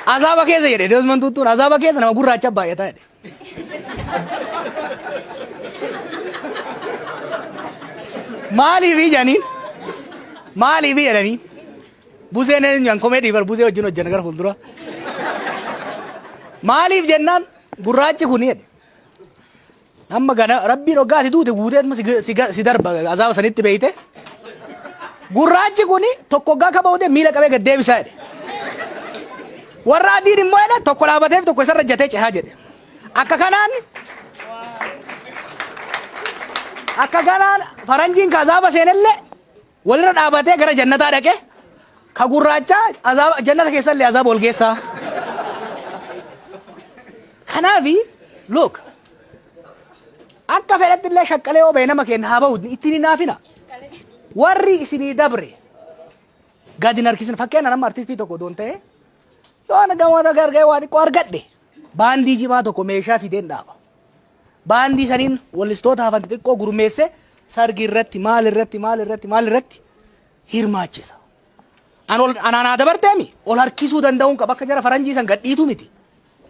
Azaaba keessa jedhe Desmond Tutuun azaaba keessa nama gurraacha baay'ataa jedhe. Maaliif jedhaniin? Maaliif jedhaniin? Buseen eenyuun komeedii bar busee wajjin hojjenna gara fuuldura. Maaliif jennaan gurraachi kun jedhe. Amma gana rabbiin hoggaati duute guuteetuma si darba azaaba sanitti beeyte. Gurraachi kun tokko hoggaa kaba hojjete miila qabee gad deebisaa jedhe. Warra adiin immoo jedhe tokko dhaabateef tokko isarra jatee cehaa jedhe. Akka kanaan faranjiin ka azaaba seenellee walirra dhaabatee gara jannataa dhaqe ka gurraachaa azaaba jannata keessallee azaaba ol geessaa. Kanaafi look akka fedhatti illee shaqqalee yoo ba'e nama kenna haa ba'u ittiin hin haafina. Warri isinii dabre gadi hin harkisin fakkeenya nama artistii tokko doon ta'e yoo gamoota gargaaru waa xiqqoo argadhe baandii cimaa tokko meeshaa fideen dhaaba. Baandii saniin wallistoota hafan xiqqoo gurmeesse sargi irratti maal irratti hirmaachisa. Anaan dabarteemi ol harkisuu danda'uun qaba akka jara faranjii san gadhiitu miti.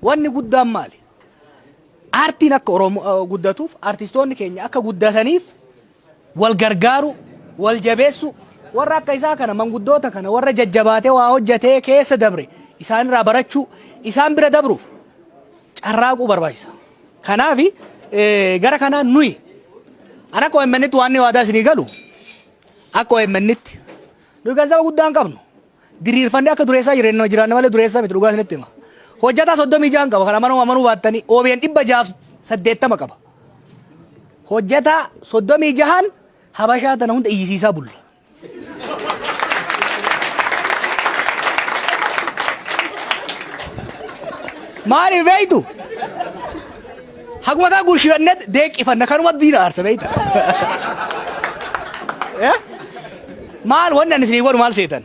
Wanni guddaan maali? Aartiin akka Oromoo guddatuuf artistoonni keenya akka guddataniif wal gargaaru, wal jabeessu, warra akka isaa kana manguddoota kana warra jajjabaatee waa hojjetee keessa dabre isaan irraa barachuu, isaan bira dabruuf carraaquu barbaachisa. Kanaafi gara kanaan nuyi ana akka OMN'tti waan waadaa isinii galu akka OMN'tti nuyi ganzaba guddaan qabnu diriirfannee akka dureessaa jiraanna malee dureessaa miti dhugaa isinitti hima. Hojjetaa 36 qaba kan amanuu baattanii OBN 680 qaba. Hojjetaa 36 habashaa tana hunda iyyisiisaa bulla. Maaliif beeytu? Hakumataa gurshifannet deeqifanna kanuma diina aarsa beeyta. Maal wanni ani isinii godhu maal seetan?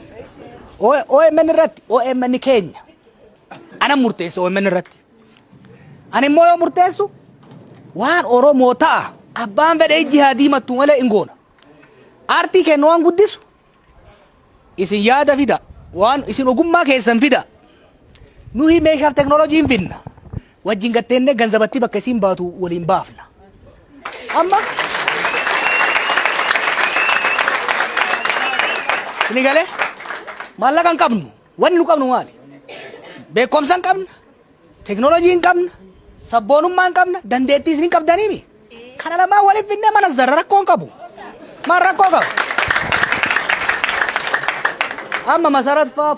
OMN irratti OMN keenya. Ana murteessu OMN irratti. Ani immoo yoo murteessu waan Oromoo ta'a abbaan fedhe jihaadii mattuu malee hin goona. Aartii kennu waan guddisu isin yaada fida waan isin ogummaa keessan fida. Nuhi meeshaaf teknooloojiin finna. Wajjin gatteenee ganzabatti bakka isin baatu waliin baafna. Amma ini galee maallaqa hin qabnu wanni nu qabnu maali? Beekumsa hin qabna, teknooloojii hin qabna, sabboonummaa hin qabna, dandeettii isin hin qabdaniimi. Kana lamaan waliif finnee mana zarra rakkoo hin qabu. Maal rakkoo qabu? Amma masarat fa'aa